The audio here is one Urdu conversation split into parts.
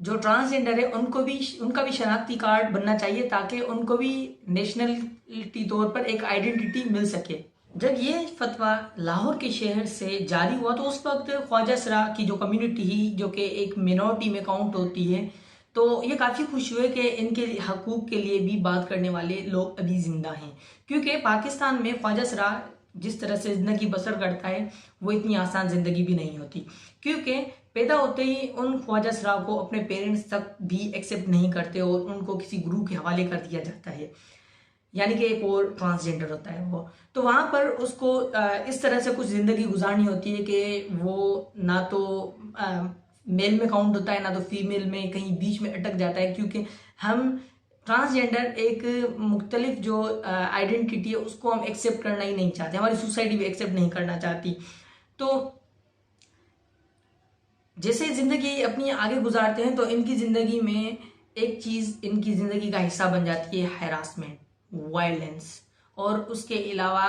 جو ٹرانسجینڈر ہے ان کا بھی شناختی کارڈ بننا چاہیے تاکہ ان کو بھی نیشنلٹی طور پر ایک آئیڈینٹی مل سکے۔ جب یہ فتویٰ لاہور کے شہر سے جاری ہوا تو اس وقت خواجہ سرا کی جو کمیونٹی ہی جو کہ ایک مینورٹی میں کاؤنٹ ہوتی ہے تو یہ کافی خوش ہوئے کہ ان کے حقوق کے لیے بھی بات کرنے والے لوگ ابھی زندہ ہیں، کیونکہ پاکستان میں خواجہ سرا جس طرح سے زندگی بسر کرتا ہے وہ اتنی آسان زندگی بھی نہیں ہوتی، کیونکہ پیدا ہوتے ہی ان خواجہ سرا کو اپنے پیرنٹس تک بھی ایکسیپٹ نہیں کرتے اور ان کو کسی گروہ کے حوالے کر دیا جاتا ہے، یعنی کہ ایک اور ٹرانسجینڈر ہوتا ہے وہ، تو وہاں پر اس کو اس طرح سے کچھ زندگی گزارنی ہوتی ہے کہ وہ نہ تو میل میں کاؤنٹ ہوتا ہے نہ تو فیمیل میں، کہیں بیچ میں اٹک جاتا ہے، کیونکہ ہم ٹرانسجینڈر ایک مختلف جو آئیڈینٹی ہے اس کو ہم ایکسیپٹ کرنا ہی نہیں چاہتے، ہماری سوسائٹی بھی ایکسیپٹ نہیں کرنا چاہتی۔ تو جیسے زندگی اپنی آگے گزارتے ہیں تو ان کی زندگی میں ایک چیز ان کی زندگی کا حصہ بن جاتی ہے ہیراسمنٹ، وائلنس، اور اس کے علاوہ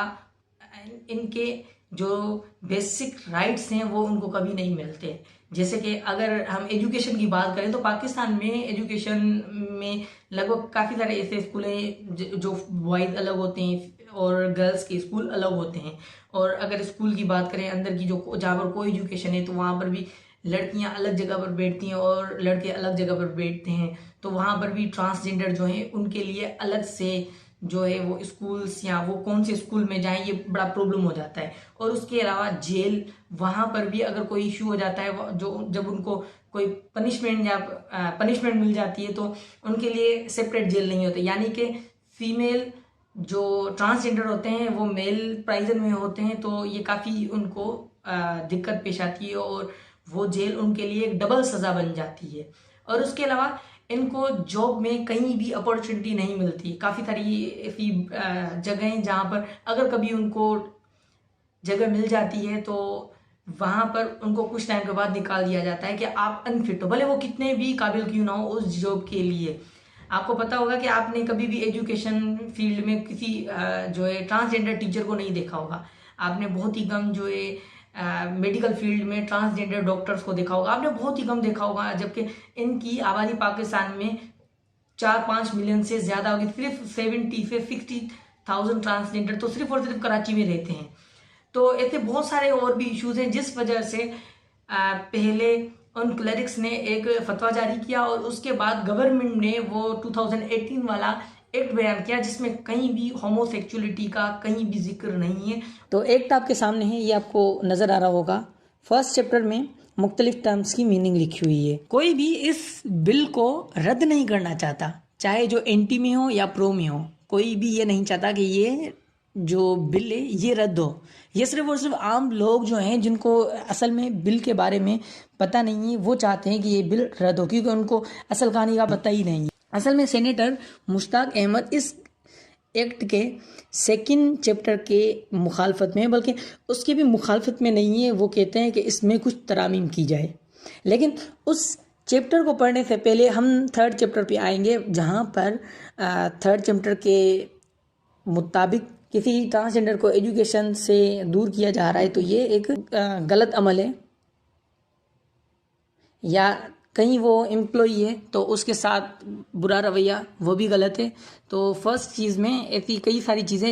ان کے جو بیسک رائٹس ہیں وہ ان کو کبھی نہیں ملتے۔ جیسے کہ اگر ہم ایجوکیشن کی بات کریں تو پاکستان میں ایجوکیشن میں لگ بھگ کافی سارے ایسے اسکول ہیں جو بوائز الگ ہوتے ہیں اور گرلز کے اسکول الگ ہوتے ہیں، اور اگر اسکول کی بات کریں اندر کی جو جہاں پر کوئی ایجوکیشن ہے تو وہاں پر بھی لڑکیاں الگ جگہ پر بیٹھتی ہیں اور لڑکے الگ جگہ پر بیٹھتے ہیں، تو وہاں پر بھی ٹرانسجینڈر جو ہیں ان کے لیے الگ سے جو ہے وہ اسکولز یا وہ کون سے اسکول میں جائیں یہ بڑا پرابلم ہو جاتا ہے۔ اور اس کے علاوہ جیل، وہاں پر بھی اگر کوئی ایشو ہو جاتا ہے جو جب ان کو کوئی پنشمنٹ مل جاتی ہے تو ان کے لیے سپریٹ جیل نہیں ہوتے، یعنی کہ فیمیل جو ٹرانسجینڈر ہوتے ہیں وہ میل پرائزن میں ہوتے ہیں تو یہ کافی ان کو دقت پیش آتی ہے اور وہ جیل ان کے لیے ایک ڈبل سزا بن جاتی ہے۔ اور اس کے علاوہ ان کو جاب میں کہیں بھی اپورچونٹی نہیں ملتی، کافی ساری ایسی جگہیں جہاں پر اگر کبھی ان کو جگہ مل جاتی ہے تو وہاں پر ان کو کچھ ٹائم کے بعد نکال دیا جاتا ہے کہ آپ انفٹ ہو، بھلے وہ کتنے بھی قابل کیوں نہ ہو اس جاب کے لیے۔ آپ کو پتا ہوگا کہ آپ نے کبھی بھی ایجوکیشن فیلڈ میں کسی جو ہے ٹرانسجینڈر ٹیچر کو نہیں دیکھا ہوگا، آپ نے بہت ہی کم جو ہے میڈیکل فیلڈ میں ٹرانسجینڈر ڈاکٹرز کو دیکھا ہوگا، آپ نے بہت ہی کم دیکھا ہوگا، جبکہ ان کی آبادی پاکستان میں 4-5 ملین سے زیادہ ہوگی، صرف 70 سے 60,000 ٹرانسجینڈر تو صرف اور صرف کراچی میں رہتے ہیں۔ تو ایسے بہت سارے اور بھی ایشوز ہیں جس وجہ سے پہلے ان کلرکس نے ایک فتویٰ جاری کیا اور اس کے بعد گورنمنٹ نے وہ 2018 والا ایکٹ بیان کیا جس میں کہیں بھی ہومو سیکچولیٹی کا کہیں بھی ذکر نہیں ہے۔ تو ایکٹ آپ کے سامنے ہے، یہ آپ کو نظر آ رہا ہوگا، فرسٹ چیپٹر میں مختلف ٹرمز کی میننگ لکھی ہوئی ہے۔ کوئی بھی اس بل کو رد نہیں کرنا چاہتا، چاہے جو اینٹی میں ہو یا پرو میں ہو، کوئی بھی یہ نہیں چاہتا کہ یہ جو بل ہے یہ رد ہو۔ یہ صرف اور صرف عام لوگ جو ہیں جن کو اصل میں بل کے بارے میں پتہ نہیں ہے وہ چاہتے ہیں کہ یہ بل رد ہو، کیونکہ ان کو اصل کہانی کا پتہ ہی نہیں ہے۔ اصل میں سینیٹر مشتاق احمد اس ایکٹ کے سیکنڈ چیپٹر کے مخالفت میں، بلکہ اس کی بھی مخالفت میں نہیں ہے، وہ کہتے ہیں کہ اس میں کچھ ترامیم کی جائے، لیکن اس چیپٹر کو پڑھنے سے پہلے ہم تھرڈ چیپٹر پہ آئیں گے، جہاں پر تھرڈ چیپٹر کے مطابق کسی ٹرانسجینڈر کو ایجوکیشن سے دور کیا جا رہا ہے تو یہ ایک غلط عمل ہے، یا کہیں وہ امپلائی ہے تو اس کے ساتھ برا رویہ وہ بھی غلط ہے۔ تو فرسٹ چیز میں ایسی کئی ساری چیزیں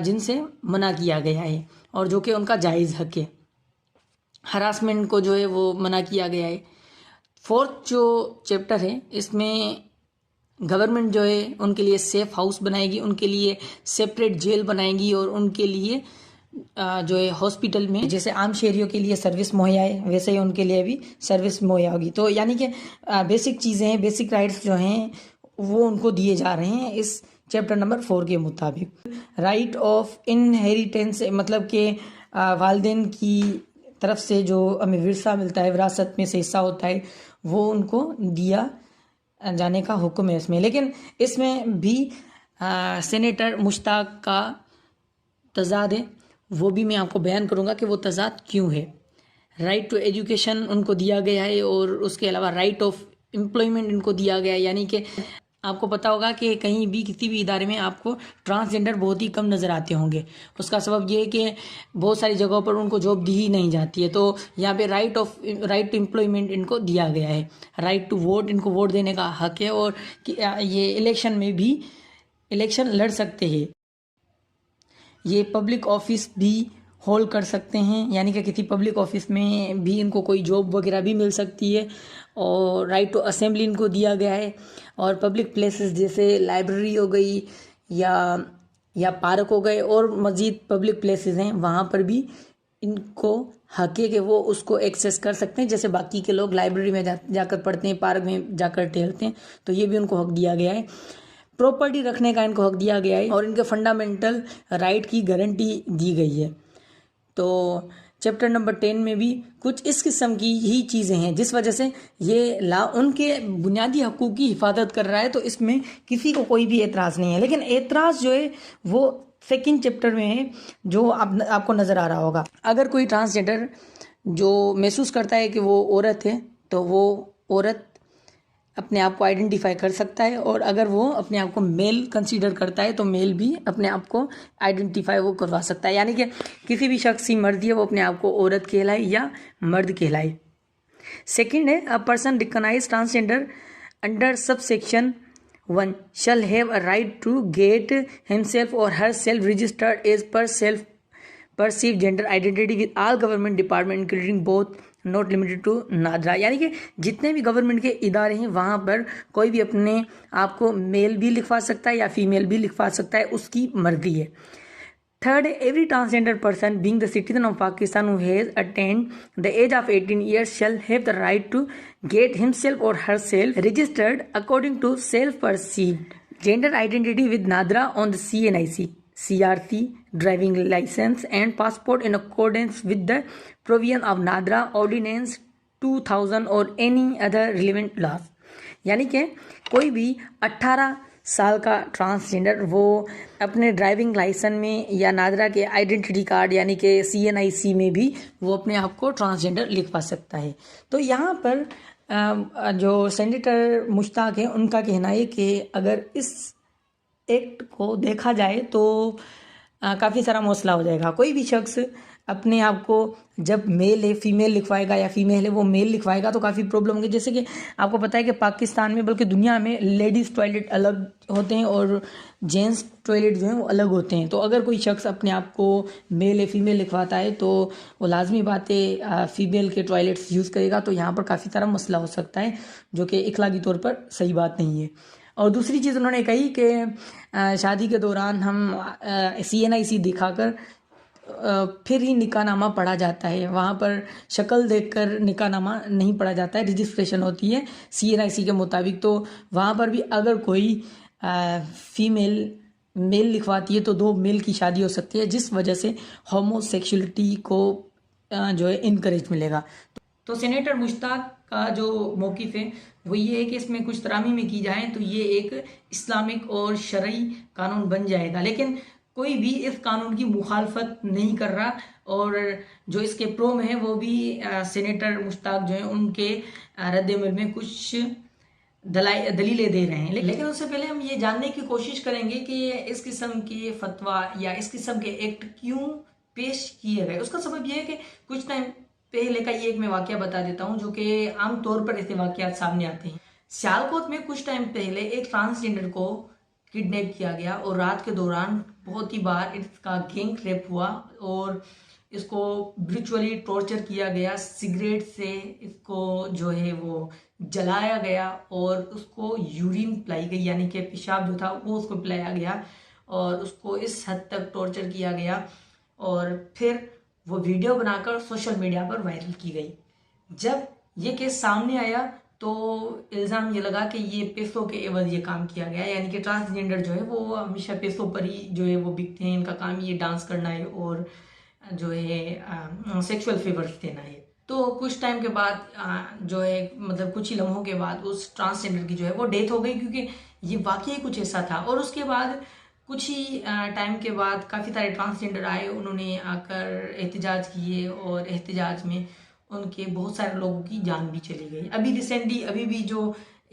جن سے منع کیا گیا ہے اور جو کہ ان کا جائز حق ہے۔ ہراسمنٹ کو جو ہے وہ منع کیا گیا ہے۔ فورتھ جو چیپٹر ہے اس میں گورنمنٹ جو ہے ان کے لیے سیف ہاؤس بنائے گی، ان کے لیے سیپریٹ جیل بنائے گی اور ان کے لیے جو ہے ہاسپٹل میں جیسے عام شہریوں کے لیے سروس مہیا ہے ویسے ہی ان کے لیے بھی سروس مہیا ہوگی۔ تو یعنی کہ بیسک چیزیں ہیں، بیسک رائٹس جو ہیں وہ ان کو دیے جا رہے ہیں اس چیپٹر نمبر 4 کے مطابق۔ رائٹ آف انہیریٹنس مطلب کہ والدین کی طرف سے جو ہمیں ورثہ ملتا ہے، وراثت میں سے حصہ ہوتا ہے، وہ ان کو دیا جانے کا حکم ہے اس میں، لیکن اس میں بھی سینیٹر مشتاق کا تضاد ہے، وہ بھی میں آپ کو بیان کروں گا کہ وہ تضاد کیوں ہے۔ رائٹ ٹو ایجوکیشن ان کو دیا گیا ہے اور اس کے علاوہ رائٹ آف امپلائمنٹ ان کو دیا گیا ہے، یعنی کہ آپ کو پتا ہوگا کہ کہیں بھی کسی بھی ادارے میں آپ کو ٹرانسجینڈر بہت ہی کم نظر آتے ہوں گے. اس کا سبب یہ ہے کہ بہت ساری جگہوں پر ان کو جاب دی ہی نہیں جاتی ہے. تو یہاں پہ رائٹ ٹو امپلائمنٹ ان کو دیا گیا ہے, رائٹ ٹو ووٹ, ان کو ووٹ دینے کا حق ہے, اور یہ الیکشن میں بھی الیکشن لڑ سکتے ہیں. یہ پبلک آفس بھی ہولڈ کر سکتے ہیں, یعنی کہ کسی پبلک آفس میں بھی ان کو کوئی جاب وغیرہ بھی مل سکتی ہے. اور رائٹ ٹو اسمبلی ان کو دیا گیا ہے. اور پبلک پلیسز جیسے لائبریری ہو گئی یا پارک ہو گئے اور مزید پبلک پلیسز ہیں, وہاں پر بھی ان کو حق ہے کہ وہ اس کو ایکسیس کر سکتے ہیں. جیسے باقی کے لوگ لائبریری میں جا کر پڑھتے ہیں, پارک میں جا کر ٹہلتے ہیں, تو یہ بھی ان کو حق دیا گیا ہے. پراپرٹی رکھنے کا ان کو حق دیا گیا ہے, اور ان کے فنڈامنٹل رائٹ کی گارنٹی دی گئی ہے. تو چیپٹر نمبر 10 میں بھی کچھ اس قسم کی ہی چیزیں ہیں, جس وجہ سے یہ لا ان کے بنیادی حقوق کی حفاظت کر رہا ہے. تو اس میں کسی کو کوئی بھی اعتراض نہیں ہے. لیکن اعتراض جو ہے وہ سیکنڈ چیپٹر میں ہے, جو آپ کو نظر آ رہا ہوگا. اگر کوئی ٹرانسجینڈر جو محسوس کرتا ہے کہ وہ عورت ہے, تو وہ عورت اپنے آپ کو آئیڈینٹیفائی کر سکتا ہے, اور اگر وہ اپنے آپ کو میل کنسیڈر کرتا ہے تو میل بھی اپنے آپ کو آئیڈینٹیفائی وہ کروا سکتا ہے. یعنی کہ کسی بھی شخص کی مرضی ہے وہ اپنے آپ کو عورت کہلائے یا مرد کہلائے. سیکنڈ ہے, a person recognise transgender under sub section 1 shall have a right to get himself or herself registered as per self perceived gender identity with all government department including both not limited to NADRA. یعنی کہ جتنے بھی گورنمنٹ کے ادارے ہیں وہاں پر کوئی بھی اپنے آپ کو میل بھی لکھوا سکتا ہے یا فیمیل بھی لکھوا سکتا ہے, اس کی مرضی ہے. Third, every transgender person being the citizen of Pakistan who has attained the age of 18 years shall have the right to get himself or herself registered according to self-perceived gender identity with NADRA on the CNIC, CRC, driving license and passport in accordance with the provision of NADRA Ordinance 2000 or any other relevant laws. یعنی کہ کوئی بھی 18 سال کا ٹرانسجینڈر وہ اپنے ڈرائیونگ لائسنس میں یا نادرا کے آئیڈینٹی کارڈ یعنی کہ CNIC میں بھی وہ اپنے آپ کو ٹرانسجینڈر لکھوا سکتا ہے. تو یہاں پر جو سینیٹر مشتاق ہیں ان کا کہنا ہے کہ اگر اس ایکٹ کو دیکھا جائے تو کافی سارا مسئلہ ہو جائے گا. کوئی بھی شخص اپنے آپ کو جب میل ہے فیمیل لکھوائے گا یا فیمیل ہے وہ میل لکھوائے گا تو کافی پرابلم ہوگی. جیسے کہ آپ کو پتہ ہے کہ پاکستان میں بلکہ دنیا میں لیڈیز ٹوائلٹ الگ ہوتے ہیں اور جینٹس ٹوائلٹ جو ہیں وہ الگ ہوتے ہیں. تو اگر کوئی شخص اپنے آپ کو میل ہے فیمیل لکھواتا ہے تو وہ لازمی بات ہے فیمیل کے ٹوائلٹس یوز کرے گا. تو یہاں پر کافی سارا مسئلہ ہو سکتا ہے جو کہ اخلاقی طور پر صحیح بات نہیں ہے. اور دوسری چیز انہوں نے کہی کہ شادی کے دوران ہم CNIC دکھا کر پھر ہی نکاح نامہ پڑھا جاتا ہے, وہاں پر شکل دیکھ کر نکاح نامہ نہیں پڑھا جاتا ہے, رجسٹریشن ہوتی ہے CNIC کے مطابق. تو وہاں پر بھی اگر کوئی فیمیل میل لکھواتی ہے تو 2 میل کی شادی ہو سکتی ہے, جس وجہ سے ہومو سیکشولیٹی کو جو ہے انکریج ملے گا. تو سینیٹر مشتاق کا جو موقف ہے وہ یہ ہے کہ اس میں کچھ ترامی میں کی جائیں تو یہ ایک اسلامک اور شرعی قانون بن جائے گا. لیکن کوئی بھی اس قانون کی مخالفت نہیں کر رہا, اور جو اس کے پرو میں ہیں وہ بھی سینیٹر مشتاق جو ہیں ان کے رد عمل میں کچھ دلیلیں دے رہے ہیں. لیکن اس سے پہلے ہم یہ جاننے کی کوشش کریں گے کہ اس قسم کے فتویٰ یا اس قسم کے ایکٹ کیوں پیش کیے گئے. اس کا سبب یہ ہے کہ کچھ ٹائم پہلے کا یہ ایک میں واقعہ بتا دیتا ہوں جو کہ عام طور پر ایسے واقعات سامنے آتے ہیں. سیالکوٹ میں کچھ ٹائم پہلے ایک ٹرانسجینڈر کو کڈنیپ کیا گیا اور رات کے دوران بہت ہی بار اس کا گینگ ریپ ہوا اور اس کو برچولی ٹارچر کیا گیا. سگریٹ سے اس کو جو ہے وہ جلایا گیا اور اس کو یورین پلائی گئی, یعنی کہ پیشاب جو تھا وہ اس کو پلایا گیا اور اس کو اس حد تک ٹارچر کیا گیا اور پھر وہ ویڈیو بنا کر سوشل میڈیا پر وائرل کی گئی. جب یہ کیس سامنے آیا تو الزام یہ لگا کہ یہ پیسوں کے عوض یہ کام کیا گیا, یعنی کہ ٹرانسجینڈر جو ہے وہ ہمیشہ پیسوں پر ہی جو ہے وہ بکتے ہیں, ان کا کام یہ ڈانس کرنا ہے اور جو ہے سیکشول فیورز دینا ہے. تو کچھ ٹائم کے بعد جو ہے مطلب کچھ ہی لمحوں کے بعد اس ٹرانسجینڈر کی جو ہے وہ ڈیتھ ہو گئی, کیونکہ یہ واقعی کچھ ایسا تھا. اور اس کے بعد کچھ ہی ٹائم کے بعد کافی سارے ٹرانسجینڈر آئے, انہوں نے آ کر احتجاج کیے اور احتجاج میں ان کے بہت سارے لوگوں کی جان بھی چلی گئی. ابھی ریسنٹلی ابھی بھی جو